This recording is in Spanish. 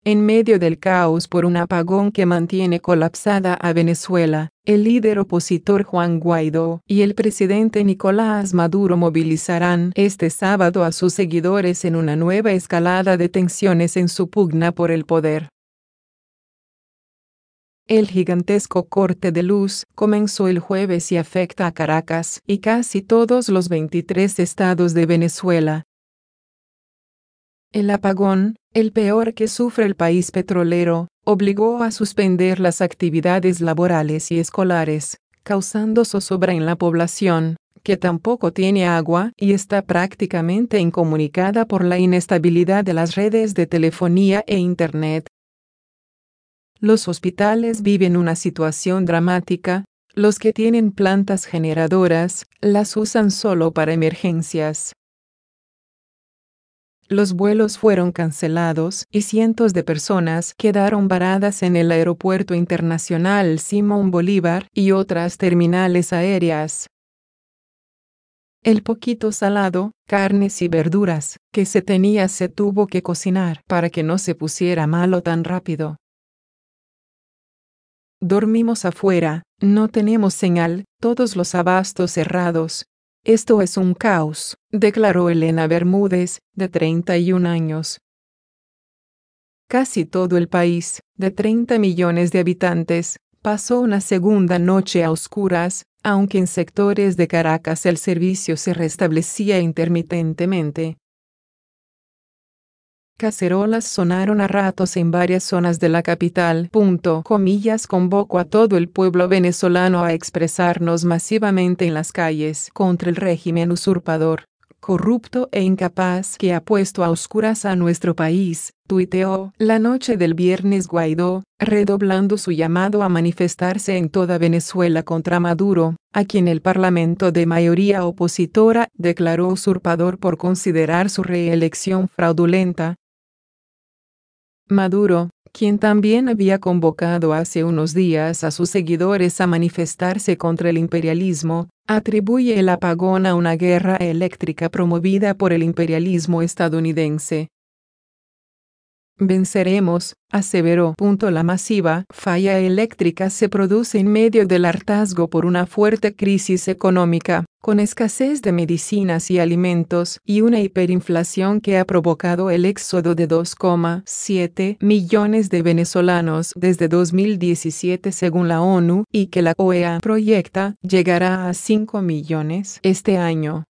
En medio del caos por un apagón que mantiene colapsada a Venezuela, el líder opositor Juan Guaidó y el presidente Nicolás Maduro movilizarán este sábado a sus seguidores en una nueva escalada de tensiones en su pugna por el poder. El gigantesco corte de luz comenzó el jueves y afecta a Caracas y casi todos los 23 estados de Venezuela. El apagón, el peor que sufre el país petrolero, obligó a suspender las actividades laborales y escolares, causando zozobra en la población, que tampoco tiene agua y está prácticamente incomunicada por la inestabilidad de las redes de telefonía e Internet. Los hospitales viven una situación dramática. Los que tienen plantas generadoras, las usan solo para emergencias. Los vuelos fueron cancelados y cientos de personas quedaron varadas en el Aeropuerto Internacional Simón Bolívar y otras terminales aéreas. El poquito salado, carnes y verduras, que se tenía se tuvo que cocinar para que no se pusiera malo tan rápido. Dormimos afuera, no tenemos señal, todos los abastos cerrados. Esto es un caos, declaró Elena Bermúdez, de 31 años. Casi todo el país, de 30 millones de habitantes, pasó una segunda noche a oscuras, aunque en sectores de Caracas el servicio se restablecía intermitentemente. Cacerolas sonaron a ratos en varias zonas de la capital. Convoco a todo el pueblo venezolano a expresarnos masivamente en las calles contra el régimen usurpador, corrupto e incapaz que ha puesto a oscuras a nuestro país, tuiteó la noche del viernes Guaidó, redoblando su llamado a manifestarse en toda Venezuela contra Maduro, a quien el parlamento de mayoría opositora declaró usurpador por considerar su reelección fraudulenta. Maduro, quien también había convocado hace unos días a sus seguidores a manifestarse contra el imperialismo, atribuye el apagón a una guerra eléctrica promovida por el imperialismo estadounidense. Venceremos, aseveró. La masiva falla eléctrica se produce en medio del hartazgo por una fuerte crisis económica, con escasez de medicinas y alimentos y una hiperinflación que ha provocado el éxodo de 2,7 millones de venezolanos desde 2017 según la ONU, y que la OEA proyecta llegará a 5 millones este año.